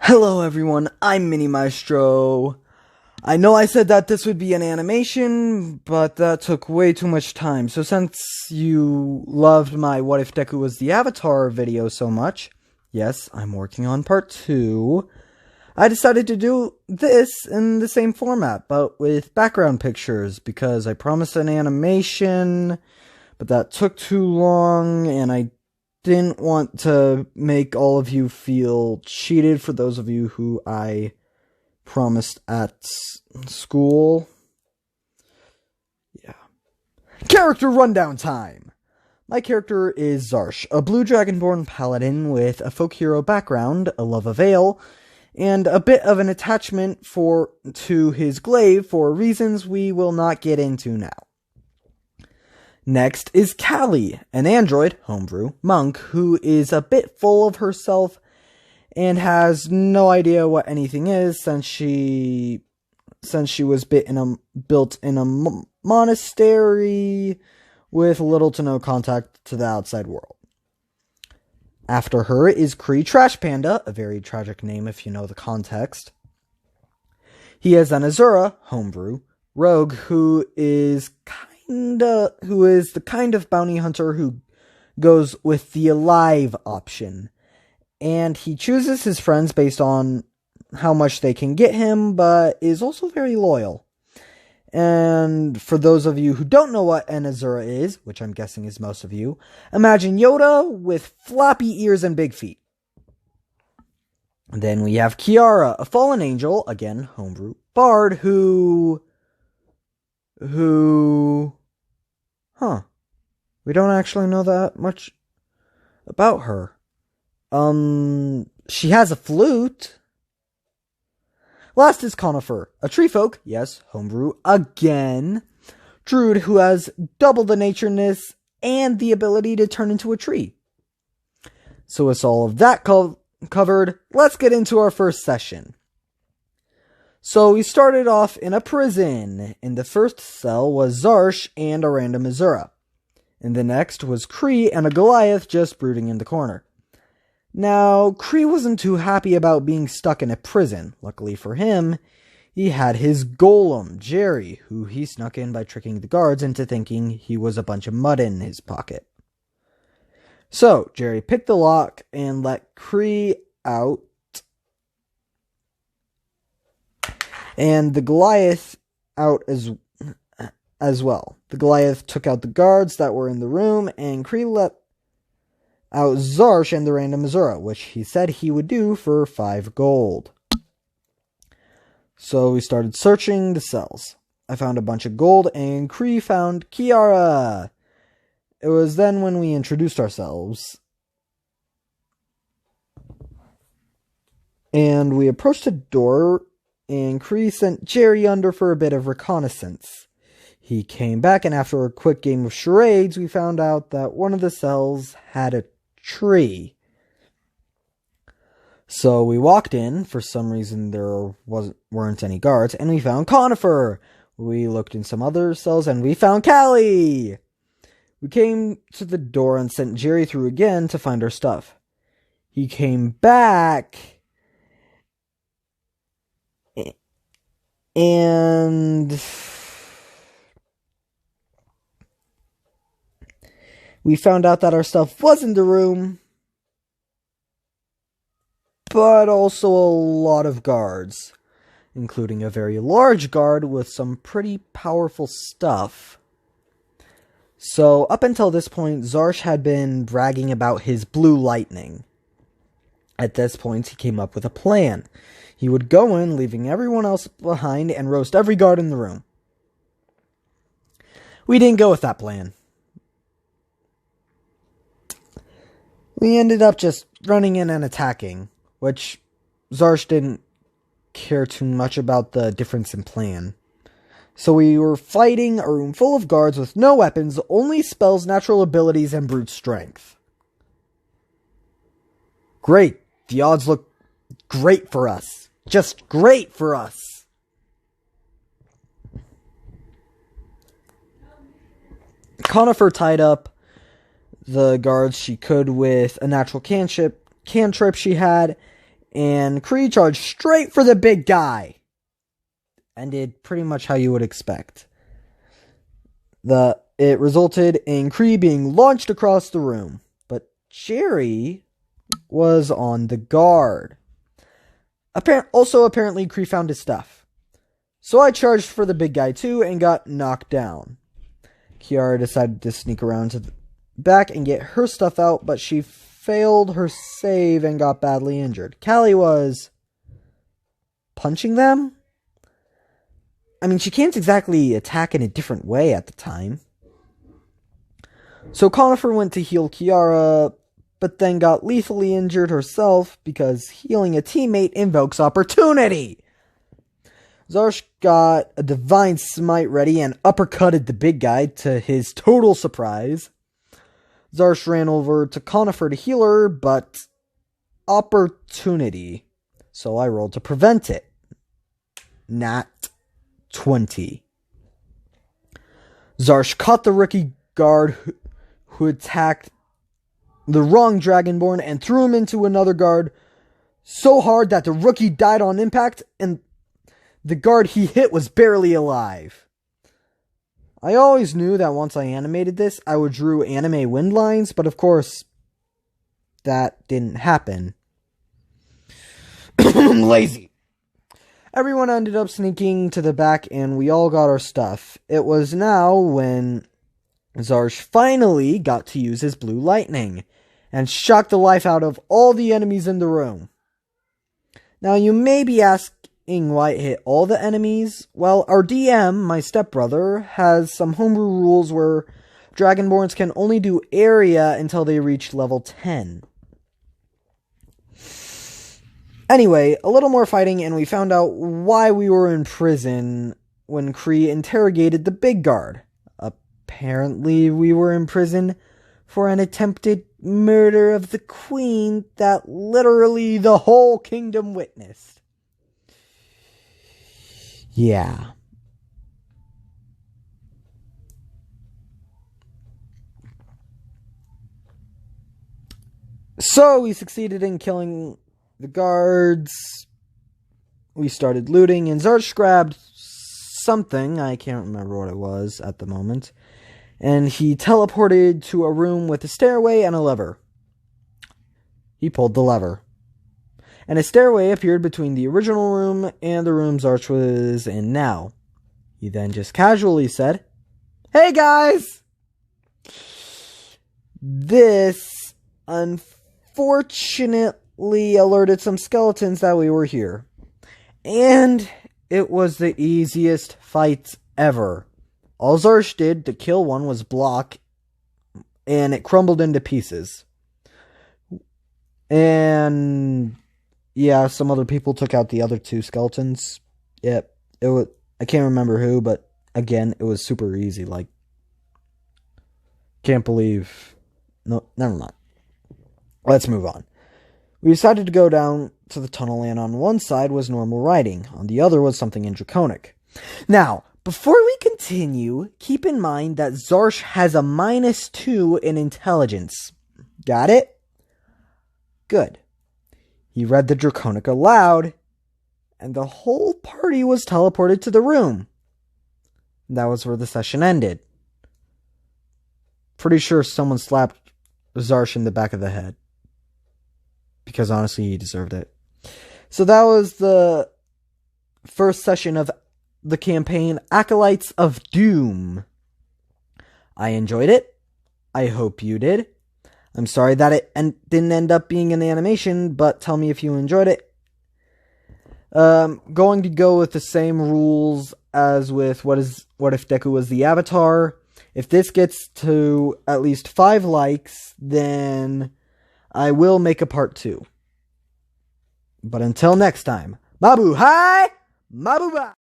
Hello everyone, I'm Mini Maestro. I know I said that this would be an animation, but that took way too much time. So since you loved my What If Deku Was the Avatar video so much, yes, I'm working on part 2, I decided to do this in the same format, but with background pictures, because I promised an animation, but that took too long, and I didn't want to make all of you feel cheated for those of you who I promised at school. Yeah. Character rundown time! My character is Zarsh, a blue dragonborn paladin with a folk hero background, a love of ale, and a bit of an attachment to his glaive for reasons we will not get into now. Next is Callie, an android, homebrew, monk, who is a bit full of herself and has no idea what anything is since she was built in a monastery with little to no contact to the outside world. After her is Kree Trash Panda, a very tragic name if you know the context. He is an Azura, homebrew, rogue who is the kind of bounty hunter who goes with the alive option. And he chooses his friends based on how much they can get him, but is also very loyal. And for those of you who don't know what an Azura is, which I'm guessing is most of you, imagine Yoda with floppy ears and big feet. Then we have Kiara, a fallen angel, again, homebrew, bard, who... We don't actually know that much about her. She has a flute. Last is Conifer, a tree folk, yes, homebrew, again. Druid who has double the natureness and the ability to turn into a tree. So with all of that covered, let's get into our first session. So we started off in a prison. In the first cell was Zarsh and a random Azura. In the next was Kree and a Goliath just brooding in the corner. Now, Kree wasn't too happy about being stuck in a prison. Luckily for him, he had his golem, Jerry, who he snuck in by tricking the guards into thinking he was a bunch of mud in his pocket. So, Jerry picked the lock and let Kree out, and the Goliath out as well. The Goliath took out the guards that were in the room, and Kree let out Zarsh and the random Azura, which he said he would do for 5 gold. So we started searching the cells. I found a bunch of gold, and Kree found Kiara. It was then when we introduced ourselves. And we approached a door, and Kree sent Jerry under for a bit of reconnaissance. He came back, and after a quick game of charades, we found out that one of the cells had a tree. So we walked in. For some reason, there weren't any guards, and we found Conifer. We looked in some other cells, and we found Callie. We came to the door and sent Jerry through again to find our stuff. He came back, and we found out that our stuff was in the room, but also a lot of guards, including a very large guard with some pretty powerful stuff. So up until this point, Zarsh had been bragging about his blue lightning. At this point, he came up with a plan. He would go in, leaving everyone else behind, and roast every guard in the room. We didn't go with that plan. We ended up just running in and attacking, which Zarsh didn't care too much about the difference in plan. So we were fighting a room full of guards with no weapons, only spells, natural abilities, and brute strength. Great. The odds look great for us. Just great for us. Conifer tied up the guards she could with a natural cantrip she had, and Kree charged straight for the big guy. Ended pretty much how you would expect. It resulted in Kree being launched across the room, but Jerry was on the guard. Apparently, Kree found his stuff. So I charged for the big guy too and got knocked down. Kiara decided to sneak around to the back and get her stuff out, but she failed her save and got badly injured. Callie was punching them? I mean, she can't exactly attack in a different way at the time. So Conifer went to heal Kiara, but then got lethally injured herself because healing a teammate invokes opportunity. Zarsh got a divine smite ready and uppercutted the big guy to his total surprise. Zarsh ran over to Conifer to heal her, but opportunity. So I rolled to prevent it. Nat 20. Zarsh caught the rookie guard who attacked the wrong Dragonborn and threw him into another guard so hard that the rookie died on impact and the guard he hit was barely alive. I always knew that once I animated this, I would drew anime wind lines, but of course, that didn't happen. I'm lazy. Everyone ended up sneaking to the back and we all got our stuff. It was now when Zarsh finally got to use his blue lightning and shocked the life out of all the enemies in the room. Now you may be asking why it hit all the enemies. Well, our DM, my stepbrother, has some homebrew rules where Dragonborns can only do area until they reach level 10. Anyway, a little more fighting and we found out why we were in prison when Kree interrogated the big guard. Apparently we were in prison for an attempted murder of the queen that literally the whole kingdom witnessed. Yeah. So we succeeded in killing the guards. We started looting and Zarsh grabbed something. I can't remember what it was at the moment. And he teleported to a room with a stairway and a lever. He pulled the lever. And a stairway appeared between the original room and the room Zarsh was in now. He then just casually said, "Hey guys!" This unfortunately alerted some skeletons that we were here. And it was the easiest fight ever. All Zarsh did to kill one was block, and it crumbled into pieces. And yeah, some other people took out the other two skeletons. Yep, it was, I can't remember who, but again, it was super easy. Like, can't believe. No, never mind. Let's move on. We decided to go down to the tunnel, and on one side was normal writing, on the other was something in Draconic. Now, before we continue, keep in mind that Zarsh has a -2 in intelligence. Got it? Good. He read the Draconic aloud, and the whole party was teleported to the room. That was where the session ended. Pretty sure someone slapped Zarsh in the back of the head. Because honestly, he deserved it. So that was the first session of the campaign Acolytes of Duhm. I enjoyed it. I hope you did. I'm sorry that it didn't end up being an animation, but tell me if you enjoyed it. Going to go with the same rules as with What If Deku Was the Avatar. If this gets to at least 5 likes, then I will make a part 2. But until next time, Mabu Hai, Mabu Ba!